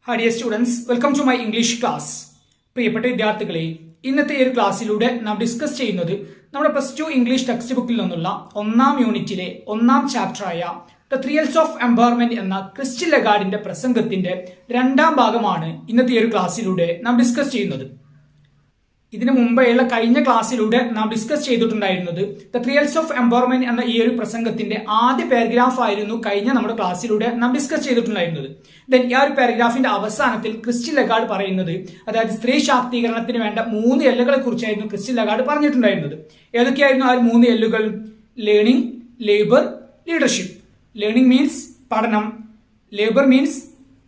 Hi dear students, welcome to my English class. പ്രിയപ്പെട്ട വിദ്യാർത്ഥികളെ, ഇന്നത്തെ ഈ ഒരു ക്ലാസ്സിലൂടെ നാം ഡിസ്കസ് ചെയ്യുന്നത് നമ്മുടെ +2 ഇംഗ്ലീഷ് ടെക്സ്റ്റ് ബുക്കിൽ നിന്നുള്ള 1ാം യൂണിറ്റിലെ 1ാം ചാപ്റ്ററായ ദ ത്രിയൽസ് ഓഫ് എംപവർമെന്റ് എന്ന ക്രിസ്റ്റ്യൻ ലഗാർഡിന്റെ പ്രസംഗത്തിന്റെ 2ാം ഭാഗമാണ് ഇന്നത്തെ ഈ ഒരു ക്ലാസ്സിലൂടെ നാം ഡിസ്കസ് ചെയ്യുന്നത്. ഇതിനു മുമ്പേയുള്ള കഴിഞ്ഞ ക്ലാസ്സിലൂടെ നാം ഡിസ്കസ് ചെയ്തിട്ടുണ്ടായിരുന്നത് ദ ത്രിയൽസ് ഓഫ് എംപവർമെന്റ് എന്ന ഈ ഒരു പ്രസംഗത്തിന്റെ ആദ്യ പാരഗ്രാഫ് ആയിരുന്നു കഴിഞ്ഞ നമ്മുടെ ക്ലാസ്സിലൂടെ നാം ഡിസ്കസ് ചെയ്തിട്ടുണ്ടായിരുന്നത്. ദെൻ ഈ ഒരു പാരഗ്രാഫിന്റെ അവസാനത്തിൽ ക്രിസ്റ്റ്യൻ ലഗാർഡ് പറയുന്നത്, അതായത് സ്ത്രീ ശാക്തീകരണത്തിന് വേണ്ട 3 എല്ലുകളെ കുറിച്ചായിരുന്നു ക്രിസ്റ്റ്യൻ ലഗാർഡ് പറഞ്ഞിട്ടുണ്ടായിരുന്നത്. ഏതൊക്കെയായിരുന്നു ആ 3 എല്ലുകൾ? Learning, labour, leadership. Learning means പഠനം, ലേബർ മീൻസ്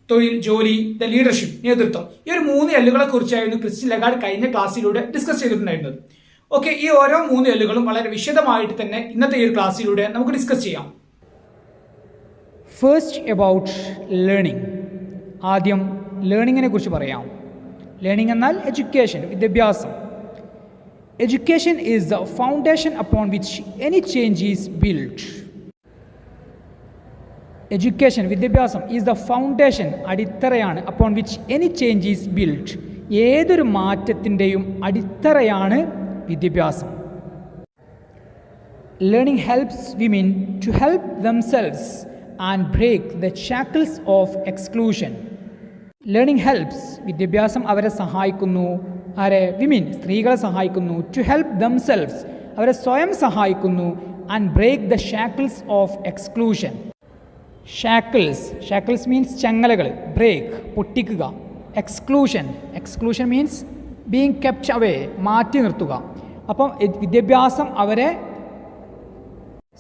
തൊഴിൽ, ജോലി, ദ ലീഡർഷിപ്പ്, നേതൃത്വം. ഈ ഒരു 3 എല്ലുകളെ കുറിച്ചായിരുന്നു ക്രിസ്റ്റ്യൻ ലഗാർഡ് കഴിഞ്ഞ ക്ലാസ്സിലൂടെ ഡിസ്കസ് ചെയ്തിട്ടുണ്ടായിരുന്നത്. ഓക്കെ, ഈ ഓരോ 3 എല്ലുകളും വളരെ വിശദമായിട്ട് തന്നെ ഇന്നത്തെ ഈ ഒരു ക്ലാസ്സിലൂടെ നമുക്ക് ഡിസ്കസ് ചെയ്യാം. First about learning. ആദ്യം ലേണിങ്ങിനെ കുറിച്ച് പറയാം. ലേണിംഗ് എന്നാൽ എഡ്യൂക്കേഷൻ, വിദ്യാഭ്യാസം. Education is the foundation upon which any change is build. Education, വിദ്യാഭ്യാസം, ഈസ് ദ ഫൗണ്ടേഷൻ, അടിത്തറയാണ്, upon which any change is build, ഏതൊരു മാറ്റത്തിൻ്റെയും അടിത്തറയാണ് വിദ്യാഭ്യാസം. Learning helps women to help themselves and break the shackles of exclusion. Learning helps, വിദ്യാഭ്യാസം അവരെ സഹായിക്കുന്നു. ആരെ? വിമൻ, സ്ത്രീകളെ സഹായിക്കുന്നു. ടു ഹെൽപ്പ് ദംസെൽവ്സ്, അവരെ സ്വയം സഹായിക്കുന്നു. And break the shackles of exclusion. Shackles means ചങ്ങലകൾ. ബ്രേക്ക്, പൊട്ടിക്കുക. Exclusion means being kept away, മാറ്റി നിർത്തുക. അപ്പം വിദ്യാഭ്യാസം അവരെ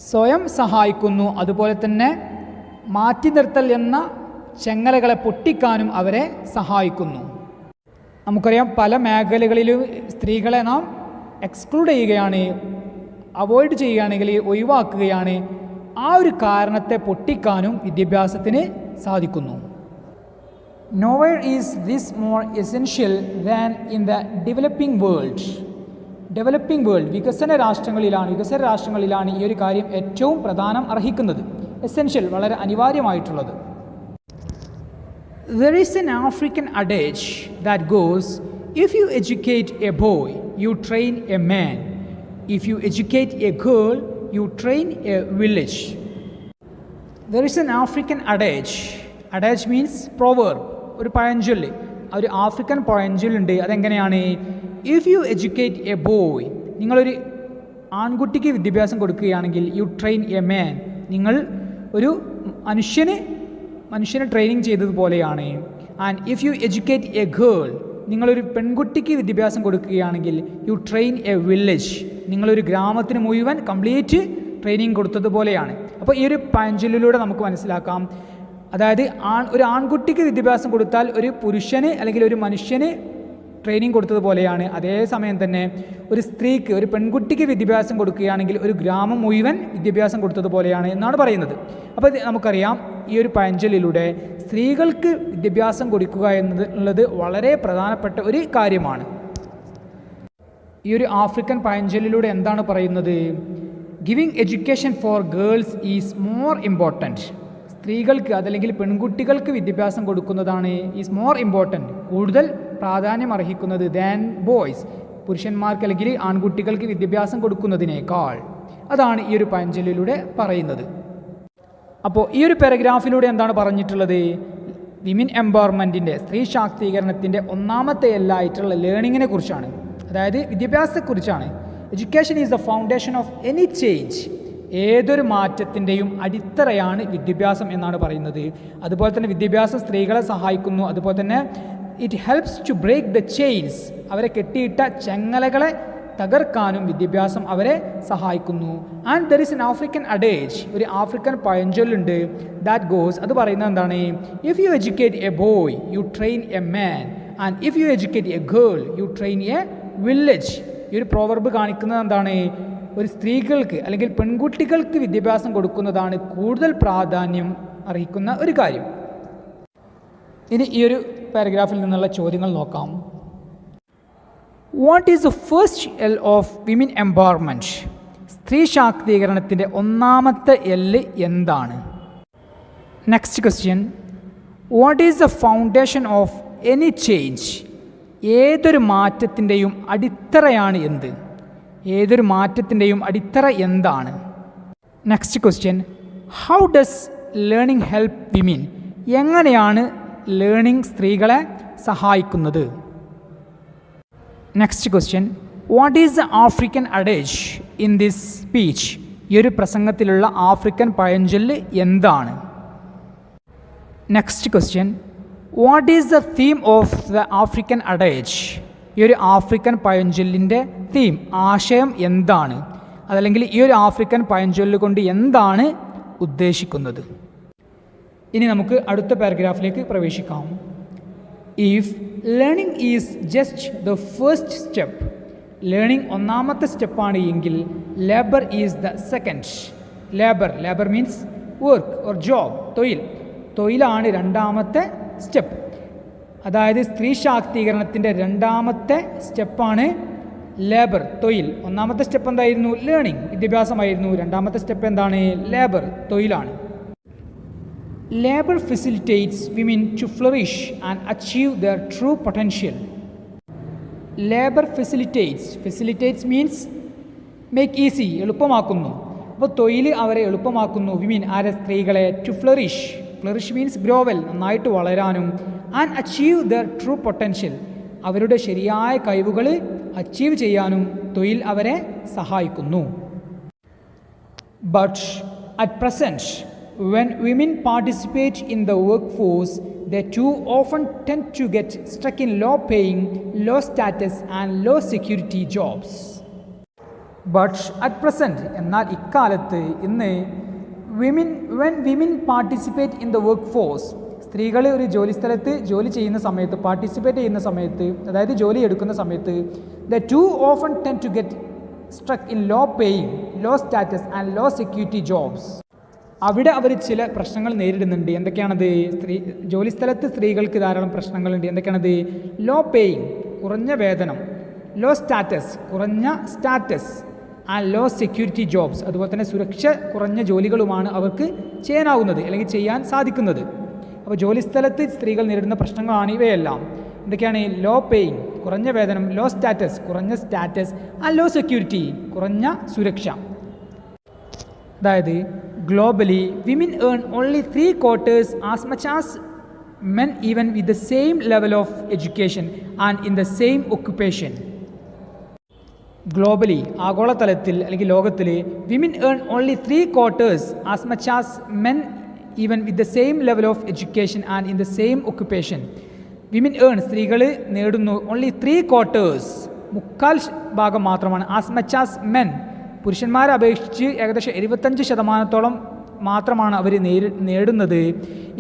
സ്വയം സഹായിക്കുന്നു, അതുപോലെ തന്നെ മാറ്റി നിർത്തൽ എന്ന ചങ്ങലകളെ പൊട്ടിക്കാനും അവരെ സഹായിക്കുന്നു. നമുക്കറിയാം, പല മേഖലകളിലും സ്ത്രീകളെ നാം എക്സ്ക്ലൂഡ് ചെയ്യുകയാണ്, അവോയ്ഡ് ചെയ്യുകയാണെങ്കിൽ ഒഴിവാക്കുകയാണ്. ആ ഒരു കാരണത്തെ പൊട്ടിക്കാനും വിദ്യാഭ്യാസത്തിന് സാധിക്കുന്നു. Nowhere is this more essential than in the developing world. വികസന രാഷ്ട്രങ്ങളിലാണ് ഈ ഒരു കാര്യം ഏറ്റവും പ്രാധാന്യം അർഹിക്കുന്നത്. എസെൻഷ്യൽ, വളരെ അനിവാര്യമായിട്ടുള്ളത്. There is an African adage that goes, if you educate a boy, you train a man. If you educate a girl, you train a village. There is an African adage. Adage means proverb, ഒരു പഴഞ്ചൊല്ല്. ഒരു African പഴഞ്ചൊല്ലുണ്ട്. അതെങ്ങനെയാണ്? If you educate a boy, നിങ്ങളൊരു ആൺകുട്ടിക്ക് വിദ്യാഭ്യാസം കൊടുക്കുകയാണെങ്കിൽ, U train a മാൻ, നിങ്ങൾ ഒരു മനുഷ്യനെ ട്രെയിനിങ് ചെയ്തതുപോലെയാണ്. And if you educate a girl, നിങ്ങളൊരു പെൺകുട്ടിക്ക് വിദ്യാഭ്യാസം കൊടുക്കുകയാണെങ്കിൽ, യു ട്രെയിൻ എ വില്ലേജ്, നിങ്ങളൊരു ഗ്രാമത്തിന് മുഴുവൻ കംപ്ലീറ്റ് ട്രെയിനിങ് കൊടുത്തതുപോലെയാണ്. അപ്പോൾ ഈ ഒരു പഴഞ്ചൊല്ലിലൂടെ നമുക്ക് മനസ്സിലാക്കാം, അതായത് ഒരു ആൺകുട്ടിക്ക് വിദ്യാഭ്യാസം കൊടുത്താൽ ഒരു പുരുഷന് അല്ലെങ്കിൽ ഒരു മനുഷ്യന് ട്രെയിനിങ് കൊടുത്തതുപോലെയാണ്. അതേസമയം തന്നെ ഒരു സ്ത്രീക്ക്, ഒരു പെൺകുട്ടിക്ക് വിദ്യാഭ്യാസം കൊടുക്കുകയാണെങ്കിൽ ഒരു ഗ്രാമം മുഴുവൻ വിദ്യാഭ്യാസം കൊടുത്തതുപോലെയാണ് എന്നാണ് പറയുന്നത്. അപ്പോൾ നമുക്കറിയാം, ഈ ഒരു പഴഞ്ചൊല്ലിലൂടെ സ്ത്രീകൾക്ക് വിദ്യാഭ്യാസം കൊടുക്കുക എന്നുള്ളത് വളരെ പ്രധാനപ്പെട്ട ഒരു കാര്യമാണ്. ഈ ഒരു ആഫ്രിക്കൻ പഴഞ്ചൊല്ലിലൂടെ എന്താണ് പറയുന്നത്? Giving education for girls is more important. സ്ത്രീകൾക്ക്, അതല്ലെങ്കിൽ പെൺകുട്ടികൾക്ക് വിദ്യാഭ്യാസം കൊടുക്കുന്നതാണ് ഈസ് മോർ ഇമ്പോർട്ടൻറ്റ്, കൂടുതൽ പ്രാധാന്യം അർഹിക്കുന്നത് ദാൻ ബോയ്സ്, പുരുഷന്മാർക്ക് അല്ലെങ്കിൽ ആൺകുട്ടികൾക്ക് വിദ്യാഭ്യാസം കൊടുക്കുന്നതിനേക്കാൾ. അതാണ് ഈ ഒരു പഴഞ്ചൊല്ലിലൂടെ പറയുന്നത്. അപ്പോൾ ഈ ഒരു പാരഗ്രാഫിലൂടെ എന്താണ് പറഞ്ഞിട്ടുള്ളത്? വിമൻ എംപവർമെൻറ്റിൻ്റെ, സ്ത്രീ ശാക്തീകരണത്തിൻ്റെ 1ാമത്തെ എല്ലായിട്ടുള്ള ലേണിങ്ങിനെ കുറിച്ചാണ്, അതായത് വിദ്യാഭ്യാസത്തെക്കുറിച്ചാണ്. Education is the foundation of any change, ഏതൊരു മാറ്റത്തിൻ്റെയും അടിത്തറയാണ് വിദ്യാഭ്യാസം എന്നാണ് പറയുന്നത്. അതുപോലെ തന്നെ വിദ്യാഭ്യാസം സ്ത്രീകളെ സഹായിക്കുന്നു. അതുപോലെ തന്നെ it helps to break the chains, അവരെ കെട്ടിയിട്ട ചങ്ങലകളെ തകർക്കാനും വിദ്യാഭ്യാസം അവരെ സഹായിക്കുന്നു. And there is an African adage, ഒരു ആഫ്രിക്കൻ പഴഞ്ചൊല്ലുണ്ട്, ദാറ്റ് ഗോസ്, അത് പറയുന്നത് എന്താണ്? If you educate a boy, you train a man. And if you educate a girl, you train a village. ഈ ഒരു പ്രോവർബ് കാണിക്കുന്നത് എന്താണ്? ഒരു സ്ത്രീകൾക്ക് അല്ലെങ്കിൽ പെൺകുട്ടികൾക്ക് വിദ്യാഭ്യാസം കൊടുക്കുന്നതാണ് കൂടുതൽ പ്രാധാന്യം അർഹിക്കുന്ന ഒരു കാര്യം. ഇനി ഈ ഒരു പാരഗ്രാഫിൽ നിന്നുള്ള ചോദ്യങ്ങൾ നോക്കാം. What is the first L of women empowerment? സ്ത്രീ ശാക്തീകരണത്തിൻ്റെ 1ാമത്തെ എല്ല് എന്താണ്? Next question, what is the foundation of any change? ഏതൊരു മാറ്റത്തിൻ്റെയും അടിത്തറയാണ് എന്ത്? ഏതൊരു മാറ്റത്തിൻ്റെയും അടിത്തറ എന്താണ്? Next question, how does learning help women? എങ്ങനെയാണ് ലേണിംഗ് സ്ത്രീകളെ സഹായിക്കുന്നത്? Next question, what is the African adage in this speech? ഈ ഒരു പ്രസംഗത്തിലുള്ള ആഫ്രിക്കൻ പഴഞ്ചൊല്ല് എന്താണ്? Next question, what is the theme of the African അഡേജ്? ഈ ഒരു ആഫ്രിക്കൻ പഴഞ്ചൊല്ലിൻ്റെ തീം, ആശയം എന്താണ്? അതല്ലെങ്കിൽ ഈ ഒരു ആഫ്രിക്കൻ പഴഞ്ചൊല്ല് കൊണ്ട് എന്താണ് ഉദ്ദേശിക്കുന്നത്? ഇനി നമുക്ക് അടുത്ത പാരഗ്രാഫിലേക്ക് പ്രവേശിക്കാം. If learning is just the first step, learning ഒന്നാമത്തെ സ്റ്റെപ്പാണ് എങ്കിൽ labour is the second. Labour means work or job, തൊഴിലാണ് രണ്ടാമത്തെ സ്റ്റെപ്പ്. അതായത് സ്ത്രീ ശാക്തീകരണത്തിൻ്റെ രണ്ടാമത്തെ സ്റ്റെപ്പാണ് ലേബർ, തൊഴിൽ. ഒന്നാമത്തെ സ്റ്റെപ്പ് എന്തായിരുന്നു? ലേണിംഗ്, വിദ്യാഭ്യാസമായിരുന്നു. രണ്ടാമത്തെ സ്റ്റെപ്പ് എന്താണ്? ലേബർ, തൊഴിലാണ്. Labour facilitates women to flourish and achieve their true potential. Labour facilitates means make easy, എളുപ്പമാക്കുന്നു. അപ്പോൾ തൊഴിൽ അവരെ എളുപ്പമാക്കുന്നു. വിമൻ ആരെ? സ്ത്രീകളെ. ടു ഫ്ലറിഷ് മീൻസ് ഗ്രോവൽ, നന്നായിട്ട് വളരാനും. And achieve their true potential, അവരുടെ ശരിയായ കഴിവുകൾ അച്ചീവ് ചെയ്യാനും തൊഴിൽ അവരെ സഹായിക്കുന്നു. But at present when women participate in the workforce, they too often tend to get stuck in low-paying, low-status and low-security jobs. But at present, എന്നാൽ ഇക്കാലത്ത്, ഇന്ന്, when women participate in the workforce, സ്ത്രീകൾ ഒരു ജോലിസ്ഥലത്ത് ജോലി ചെയ്യുന്ന സമയത്ത്, participate ചെയ്യുന്ന സമയത്ത്, അതായത് ജോലി എടുക്കുന്ന സമയത്ത്, they too often tend to get stuck in low-paying, low-status and low-security jobs. അവിടെ അവർ ചില പ്രശ്നങ്ങൾ നേരിടുന്നുണ്ട്. എന്തൊക്കെയാണത്? ജോലിസ്ഥലത്ത് സ്ത്രീകൾക്ക് ധാരാളം പ്രശ്നങ്ങളുണ്ട്. എന്തൊക്കെയാണത്? ലോ പേയിങ്, കുറഞ്ഞ വേതനം. ലോ സ്റ്റാറ്റസ്, കുറഞ്ഞ status. And low security jobs, അതുപോലെ തന്നെ സുരക്ഷ കുറഞ്ഞ ജോലികളുമാണ് അവർക്ക് ചെയ്യാനാവുന്നത് അല്ലെങ്കിൽ ചെയ്യാൻ സാധിക്കുന്നത്. അപ്പോൾ ജോലിസ്ഥലത്ത് സ്ത്രീകൾ നേരിടുന്ന പ്രശ്നങ്ങളാണ് ഇവയെല്ലാം. എന്തൊക്കെയാണ്? ലോ പേയിങ്, കുറഞ്ഞ വേതനം. ലോ സ്റ്റാറ്റസ്, കുറഞ്ഞ സ്റ്റാറ്റസ്. ആൻഡ് ലോ സെക്യൂരിറ്റി, കുറഞ്ഞ സുരക്ഷ. അതായത് globally, women earn only 3/4 as much as men even with the same level of education and in the same occupation. Globally, ആഗോളതലത്തിൽ അല്ലെങ്കിൽ ലോകത്തിൽ women earn only 3/4 as much as men even with the same level of education and in the same occupation. Women earn, സ്ത്രീകൾ നേടുന്നു, only 3/4, മുക്കാൽ ഭാഗം മാത്രമാണ്. as much as men, പുരുഷന്മാരെ അപേക്ഷിച്ച് ഏകദേശം 75% മാത്രമാണ് അവർ നേടുന്നത്.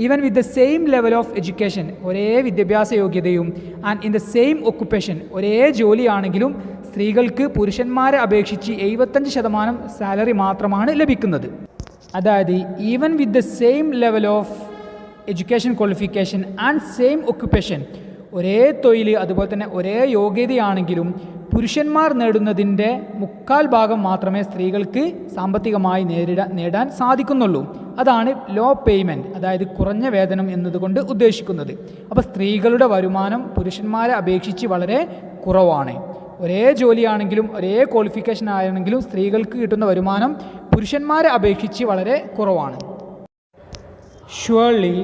Even with the same level of education, ഒരേ വിദ്യാഭ്യാസ യോഗ്യതയും. And in the same occupation, ഒരേ ജോലിയാണെങ്കിലും സ്ത്രീകൾക്ക് പുരുഷന്മാരെ അപേക്ഷിച്ച് 75% സാലറി മാത്രമാണ് ലഭിക്കുന്നത്. അതായത് even with the same level of education qualification and same occupation, ഒരേ തൊഴിൽ അതുപോലെ തന്നെ ഒരേ യോഗ്യതയാണെങ്കിലും പുരുഷന്മാർ നേടുന്നതിൻ്റെ മുക്കാൽ ഭാഗം മാത്രമേ സ്ത്രീകൾക്ക് സാമ്പത്തികമായി നേടാൻ സാധിക്കുന്നുള്ളൂ. അതാണ് ലോ പേയ്മെൻറ്റ്, അതായത് കുറഞ്ഞ വേതനം എന്നതുകൊണ്ട് ഉദ്ദേശിക്കുന്നത്. അപ്പോൾ സ്ത്രീകളുടെ വരുമാനം പുരുഷന്മാരെ അപേക്ഷിച്ച് വളരെ കുറവാണ്. ഒരേ ജോലിയാണെങ്കിലും ഒരേ ക്വാളിഫിക്കേഷൻ ആണെങ്കിലും സ്ത്രീകൾക്ക് കിട്ടുന്ന വരുമാനം പുരുഷന്മാരെ അപേക്ഷിച്ച് വളരെ കുറവാണ്. Surely,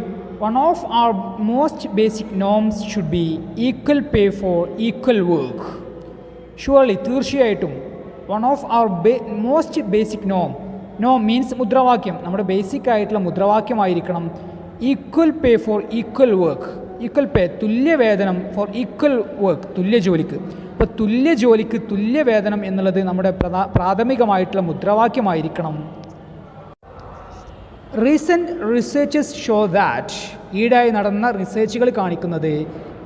one of our most basic norms should be equal pay for equal work. Surely, തീർച്ചയായിട്ടും, one of our most basic norm means മുദ്രാവാക്യം, നമ്മുടെ ബേസിക് ആയിട്ടുള്ള മുദ്രാവാക്യമായിരിക്കണം equal pay for equal work. Equal pay, തുല്യ വേതനം, ഫോർ ഈക്വൽ വർക്ക്, തുല്യ ജോലിക്ക്. അപ്പോൾ തുല്യ ജോലിക്ക് തുല്യ വേതനം എന്നുള്ളത് നമ്മുടെ പ്രാഥമികമായിട്ടുള്ള മുദ്രാവാക്യമായിരിക്കണം. റീസെൻറ്റ് റിസർച്ചസ് ഷോ ദാറ്റ്, ഈടായി നടന്ന റിസർച്ചുകൾ കാണിക്കുന്നത്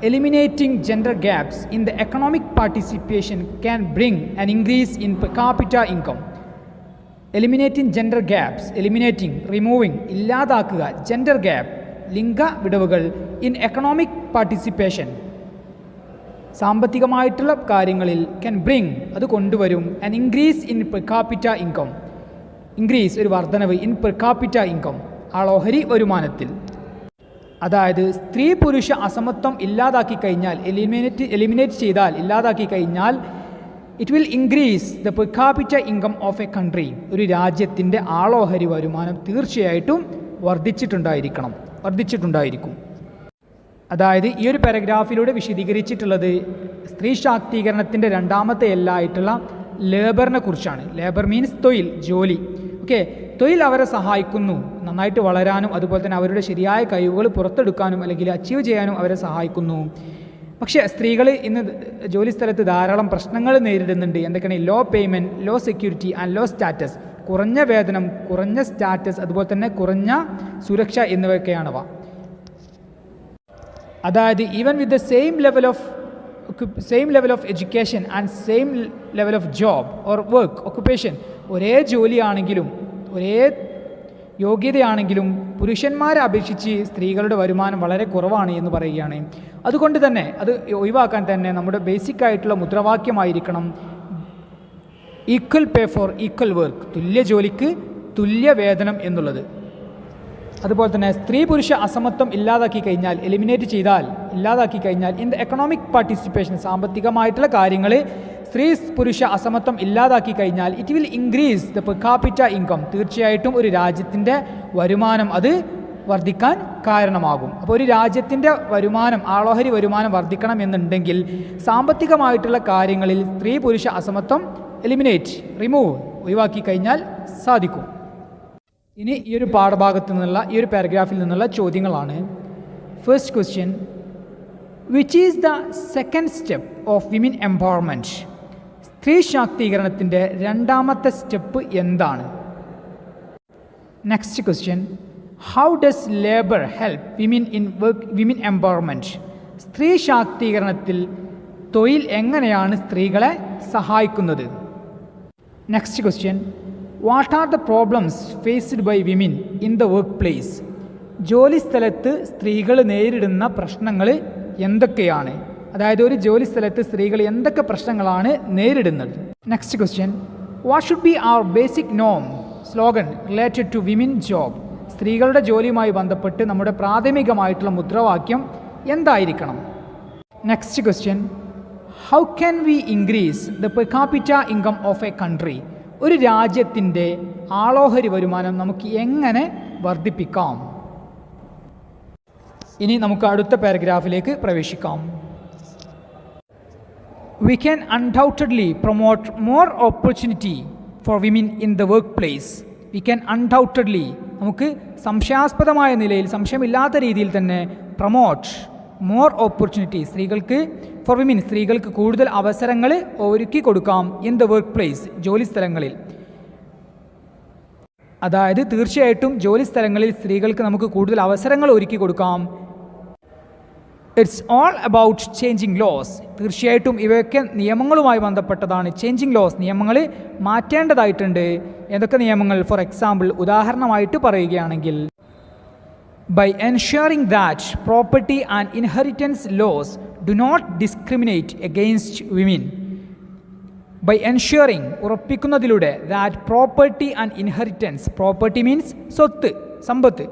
eliminating gender gaps in the economic participation can bring an increase in per capita income. Eliminating gender gaps, removing, ഇല്ലാതാക്കുക, gender gap, ലിംഗ വിടവുകൾ, in economic participation, സാമ്പത്തികമായിട്ടുള്ള കാര്യങ്ങളിൽ, can bring, അത് കൊണ്ടുവരും, an increase in per capita income, increase ഒരു വർധനവ്, in per capita income, ആളോഹരി വരുമാനത്തിൽ. അതായത് സ്ത്രീ പുരുഷ അസമത്വം ഇല്ലാതാക്കി കഴിഞ്ഞാൽ, എലിമിനേറ്റ് ചെയ്താൽ, ഇല്ലാതാക്കി കഴിഞ്ഞാൽ it will increase the per capita income of a country. ഒരു രാജ്യത്തിൻ്റെ ആളോഹരി വരുമാനം തീർച്ചയായിട്ടും വർദ്ധിച്ചിട്ടുണ്ടായിരിക്കും. അതായത് ഈ ഒരു പാരഗ്രാഫിലൂടെ വിശദീകരിച്ചിട്ടുള്ളത് സ്ത്രീ ശാക്തീകരണത്തിൻ്റെ രണ്ടാമത്തെ എല്ലായിട്ടുള്ള ലേബറിനെ കുറിച്ചാണ്. ലേബർ മീൻസ് തൊഴിൽ, ജോലി. ഓക്കെ, തൊഴിൽ അവരെ സഹായിക്കുന്നു നന്നായിട്ട് വളരാനും അതുപോലെ തന്നെ അവരുടെ ശരിയായ കഴിവുകൾ പുറത്തെടുക്കാനും അല്ലെങ്കിൽ അച്ചീവ് ചെയ്യാനും അവരെ സഹായിക്കുന്നു. പക്ഷേ സ്ത്രീകൾ ഇന്ന് ജോലി സ്ഥലത്ത് ധാരാളം പ്രശ്നങ്ങൾ നേരിടുന്നുണ്ട്. എന്തൊക്കെയാണ്? Low payment, low security and low status. കുറഞ്ഞ വേതനം, കുറഞ്ഞ സ്റ്റാറ്റസ്, അതുപോലെ തന്നെ കുറഞ്ഞ സുരക്ഷ എന്നിവയൊക്കെയാണവ. അതായത് even with the same level of education and same level of job or work occupation, ഒരേ ജോലിയാണെങ്കിലും ഒരേ യോഗ്യതയാണെങ്കിലും പുരുഷന്മാരെ അപേക്ഷിച്ച് സ്ത്രീകളുടെ വരുമാനം വളരെ കുറവാണ് എന്ന് പറയുകയാണ്. അതുകൊണ്ട് തന്നെ അത് ഒഴിവാക്കാൻ തന്നെ നമ്മുടെ ബേസിക് ആയിട്ടുള്ള മുദ്രാവാക്യമായിരിക്കണം equal pay for equal work, തുല്യ ജോലിക്ക് തുല്യ വേതനം എന്നുള്ളത്. അതുപോലെ തന്നെ സ്ത്രീ പുരുഷ അസമത്വം ഇല്ലാതാക്കി കഴിഞ്ഞാൽ, ഇല്ലാതാക്കി കഴിഞ്ഞാൽ ഇൻ ദ എക്കണോമിക് പാർട്ടിസിപ്പേഷൻ, സാമ്പത്തികമായിട്ടുള്ള കാര്യങ്ങൾ സ്ത്രീ പുരുഷ അസമത്വം ഇല്ലാതാക്കി കഴിഞ്ഞാൽ it will increase the per capita income. തീർച്ചയായിട്ടും ഒരു രാജ്യത്തിൻ്റെ വരുമാനം അത് വർദ്ധിക്കാൻ കാരണമാകും. അപ്പോൾ ഒരു രാജ്യത്തിൻ്റെ വരുമാനം, ആളോഹരി വരുമാനം വർദ്ധിക്കണം എന്നുണ്ടെങ്കിൽ സാമ്പത്തികമായിട്ടുള്ള കാര്യങ്ങളിൽ സ്ത്രീ പുരുഷ അസമത്വം ഒഴിവാക്കി കഴിഞ്ഞാൽ സാധിക്കും. ഇനി ഈ ഒരു പാഠഭാഗത്തു നിന്നുള്ള ഈ ഒരു പാരഗ്രാഫിൽ നിന്നുള്ള ചോദ്യങ്ങളാണ്. First question, which is the second step of women empowerment? സ്ത്രീ ശാക്തീകരണത്തിൻ്റെ രണ്ടാമത്തെ സ്റ്റെപ്പ് എന്താണ്? Next question, how does labour help women empowerment? സ്ത്രീ ശാക്തീകരണത്തിൽ തൊഴിൽ എങ്ങനെയാണ് സ്ത്രീകളെ സഹായിക്കുന്നത്? Next question, what are the problems faced by women in the work place? ജോലി സ്ഥലത്ത് സ്ത്രീകൾ നേരിടുന്ന പ്രശ്നങ്ങൾ എന്തൊക്കെയാണ്? അതായത് ഒരു ജോലി സ്ഥലത്ത് സ്ത്രീകൾ എന്തൊക്കെ പ്രശ്നങ്ങളാണ് നേരിടുന്നത്? Next question, what should be our basic slogan related to women job? സ്ത്രീകളുടെ ജോലിയുമായി ബന്ധപ്പെട്ട് നമ്മുടെ പ്രാഥമികമായിട്ടുള്ള മുദ്രാവാക്യം എന്തായിരിക്കണം? Next question, how can we increase the per capita income of a country? ഒരു രാജ്യത്തിൻ്റെ ആളോഹരി വരുമാനം നമുക്ക് എങ്ങനെ വർദ്ധിപ്പിക്കാം? ഇനി നമുക്ക് അടുത്ത പാരഗ്രാഫിലേക്ക് പ്രവേശിക്കാം. We can undoubtedly promote more opportunity for women in the workplace. We can undoubtedly, നമുക്ക് സംശയാസ്പദമായ നിലയിൽ, സംശയമില്ലാത്ത രീതിയിൽ തന്നെ പ്രൊമോട്ട് മോർ ഓപ്പർച്യൂണിറ്റി, സ്ത്രീകൾക്ക് കൂടുതൽ അവസരങ്ങൾ ഒരുക്കി കൊടുക്കാം ഇൻ ദ വർക്ക് പ്ലേസ്, ജോലി സ്ഥലങ്ങളിൽ. അതായത് തീർച്ചയായിട്ടും ജോലി സ്ഥലങ്ങളിൽ സ്ത്രീകൾക്ക് നമുക്ക് കൂടുതൽ അവസരങ്ങൾ ഒരുക്കി കൊടുക്കാം. It's all about changing laws. തീർച്ചയായിട്ടും ഇവയൊക്കെ നിയമങ്ങളുമായി ബന്ധപ്പെട്ടതാണ്. ചേഞ്ചിങ് ലോസ്, നിയമങ്ങൾ മാറ്റേണ്ടതായിട്ടുണ്ട്. ഏതൊക്കെ നിയമങ്ങൾ? ഫോർ എക്സാമ്പിൾ, ഉദാഹരണമായിട്ട് പറയുകയാണെങ്കിൽ, by ensuring that property and inheritance laws do not discriminate against women. By ensuring, ഉറപ്പിക്കുന്നതിലൂടെ, that property and inheritance, property means സ്വത്ത്, സമ്പത്ത്,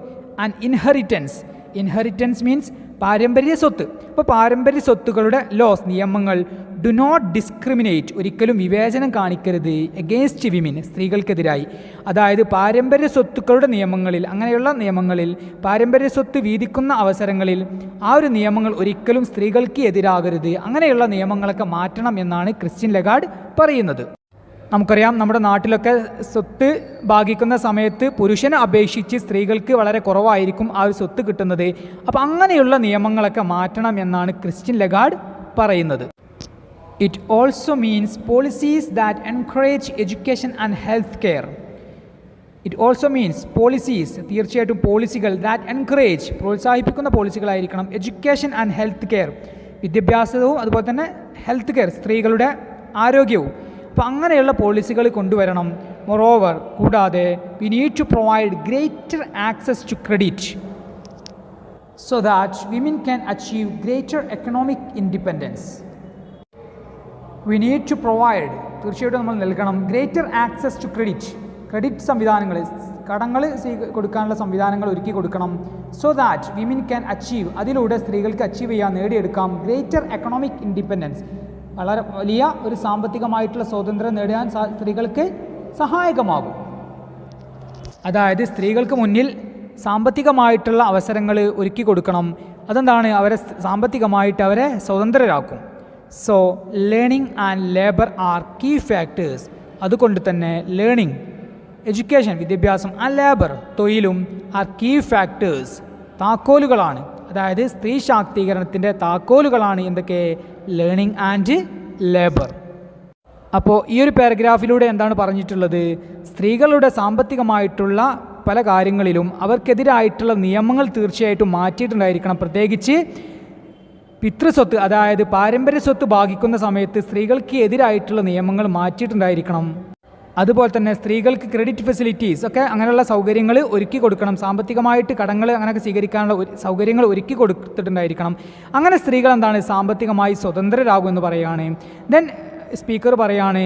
and inheritance means പാരമ്പര്യ സ്വത്ത്. ഇപ്പോൾ പാരമ്പര്യ സ്വത്തുക്കളുടെ ലോസ്, നിയമങ്ങൾ, ഡു നോട്ട് ഡിസ്ക്രിമിനേറ്റ്, ഒരിക്കലും വിവേചനം കാണിക്കരുത്, എഗെയിൻസ്റ്റ് വിമൻ, സ്ത്രീകൾക്കെതിരായി. അതായത് പാരമ്പര്യ സ്വത്തുക്കളുടെ നിയമങ്ങളിൽ, അങ്ങനെയുള്ള നിയമങ്ങളിൽ, പാരമ്പര്യ സ്വത്ത് വീതിക്കുന്ന അവസരങ്ങളിൽ ആ ഒരു നിയമങ്ങൾ ഒരിക്കലും സ്ത്രീകൾക്ക് എതിരാകരുത്. അങ്ങനെയുള്ള നിയമങ്ങളൊക്കെ മാറ്റണം എന്നാണ് ക്രിസ്റ്റ്യൻ ലഗാർഡ് പറയുന്നത്. നമുക്കറിയാം, നമ്മുടെ നാട്ടിലൊക്കെ സ്വത്ത് ഭാഗിക്കുന്ന സമയത്ത് പുരുഷനെ അപേക്ഷിച്ച് സ്ത്രീകൾക്ക് വളരെ കുറവായിരിക്കും ആ ഒരു സ്വത്ത് കിട്ടുന്നത്. അപ്പോൾ അങ്ങനെയുള്ള നിയമങ്ങളൊക്കെ മാറ്റണം എന്നാണ് ക്രിസ്റ്റ്യൻ ലഗാർഡ് പറയുന്നത്. It also means policies that encourage education and health care. It also means policies, തീർച്ചയായിട്ടും പോളിസികൾ, ദാറ്റ് എൻകറേജ്, പ്രോത്സാഹിപ്പിക്കുന്ന പോളിസികളായിരിക്കണം, എഡ്യൂക്കേഷൻ ആൻഡ് ഹെൽത്ത് കെയർ, വിദ്യാഭ്യാസവും അതുപോലെ തന്നെ ഹെൽത്ത് കെയർ, സ്ത്രീകളുടെ ആരോഗ്യവും. അപ്പോൾ അങ്ങനെയുള്ള പോളിസികൾ കൊണ്ടുവരണം. മൊറോവർ, കൂടാതെ we need to provide greater access to credit so that women can achieve greater economic independence. We need to provide, തീർച്ചയായിട്ടും നമ്മൾ നൽകണം, ഗ്രേറ്റർ ആക്സസ് ടു ക്രെഡിറ്റ് സംവിധാനങ്ങൾ, കടങ്ങൾ കൊടുക്കാനുള്ള സംവിധാനങ്ങൾ ഒരുക്കി കൊടുക്കണം. So that women can achieve, അതിലൂടെ സ്ത്രീകൾക്ക് അച്ചീവ് ചെയ്യാൻ നേടിയെടുക്കാം ഗ്രേറ്റർ എക്കണോമിക് ഇൻഡിപെൻഡൻസ്, വളരെ വലിയ ഒരു സാമ്പത്തികമായിട്ടുള്ള സ്വാതന്ത്ര്യം നേടാൻ സ്ത്രീകൾക്ക് സഹായകമാകും. അതായത് സ്ത്രീകൾക്ക് മുന്നിൽ സാമ്പത്തികമായിട്ടുള്ള അവസരങ്ങൾ ഒരുക്കി കൊടുക്കണം. അതെന്താണ്, അവരെ സാമ്പത്തികമായിട്ട് അവരെ സ്വതന്ത്രരാക്കും. So learning and labour are key factors. അതുകൊണ്ട് തന്നെ ലേണിംഗ്, എഡ്യൂക്കേഷൻ, വിദ്യാഭ്യാസം, ആൻഡ് ലേബർ, തൊഴിലും ആർ കീ ഫാക്ടേഴ്സ്, താക്കോലുകളാണ്. അതായത് സ്ത്രീ ശാക്തീകരണത്തിൻ്റെ താക്കോലുകളാണ് എന്തൊക്കെ, ലേണിംഗ് ആൻഡ് ലേബർ. അപ്പോൾ ഈ ഒരു പാരഗ്രാഫിലൂടെ എന്താണ് പറഞ്ഞിട്ടുള്ളത്, സ്ത്രീകളുടെ സാമ്പത്തികമായിട്ടുള്ള പല കാര്യങ്ങളിലും അവർക്കെതിരായിട്ടുള്ള നിയമങ്ങൾ തീർച്ചയായിട്ടും മാറ്റിയിട്ടുണ്ടായിരിക്കണം. പ്രത്യേകിച്ച് പിതൃസ്വത്ത്, അതായത് പാരമ്പര്യ സ്വത്ത് ഭാഗിക്കുന്ന സമയത്ത് സ്ത്രീകൾക്ക് എതിരായിട്ടുള്ള നിയമങ്ങൾ മാറ്റിയിട്ടുണ്ടായിരിക്കണം. അതുപോലെ തന്നെ സ്ത്രീകൾക്ക് ക്രെഡിറ്റ് ഫെസിലിറ്റീസ് ഒക്കെ അങ്ങനെയുള്ള സൗകര്യങ്ങൾ ഒരുക്കി കൊടുക്കണം. സാമ്പത്തികമായിട്ട് കടങ്ങൾ അങ്ങനെയൊക്കെ സ്വീകരിക്കാനുള്ള സൗകര്യങ്ങൾ ഒരുക്കി കൊടുത്തിട്ടുണ്ടായിരിക്കണം. അങ്ങനെ സ്ത്രീകൾ എന്താണ്, സാമ്പത്തികമായി സ്വതന്ത്രരാകും എന്ന് പറയുകയാണ്. ദെൻ സ്പീക്കർ പറയാണ്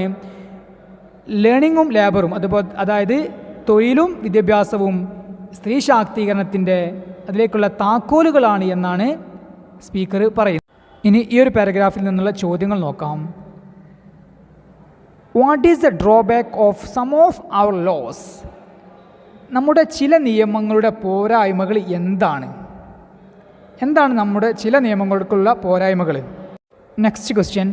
ലേണിങ്ങും ലേബറും, അതുപോലെ അതായത് തൊഴിലും വിദ്യാഭ്യാസവും സ്ത്രീ ശാക്തീകരണത്തിൻ്റെ അതിലേക്കുള്ള താക്കോലുകളാണ് എന്നാണ് സ്പീക്കർ പറയുന്നത്. ഇനി ഈ ഒരു പാരഗ്രാഫിൽ നിന്നുള്ള ചോദ്യങ്ങൾ നോക്കാം. What is the drawback of some of our laws? നമ്മുടെ ചില നിയമങ്ങളുടെ പോരായ്മകൾ എന്താണ്? എന്താണ് നമ്മുടെ ചില നിയമങ്ങൾക്കുള്ള പോരായ്മകൾ? Next question,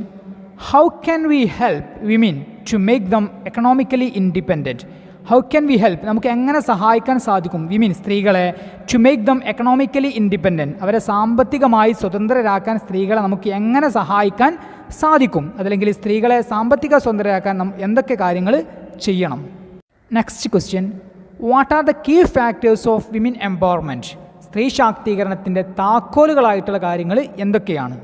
how can we help women to make them economically independent? How can we help, നമുക്ക് എങ്ങനെ സഹായിക്കാൻ സാധിക്കും വിമൻ, സ്ത്രീകളെ, to make them economically independent, അവരെ സാമ്പത്തികമായി സ്വതന്ത്രരാക്കാൻ സ്ത്രീകളെ നമുക്ക് എങ്ങനെ സഹായിക്കാൻ സാധിക്കും? അതല്ലെങ്കിൽ സ്ത്രീകളെ സാമ്പത്തിക സ്വതന്ത്രരാക്കാൻ എന്തൊക്കെ കാര്യങ്ങൾ ചെയ്യണം? Next question, what are the key factors of women empowerment? സ്ത്രീ ശാക്തീകരണത്തിൻ്റെ താക്കോലുകളായിട്ടുള്ള കാര്യങ്ങൾ എന്തൊക്കെയാണ്?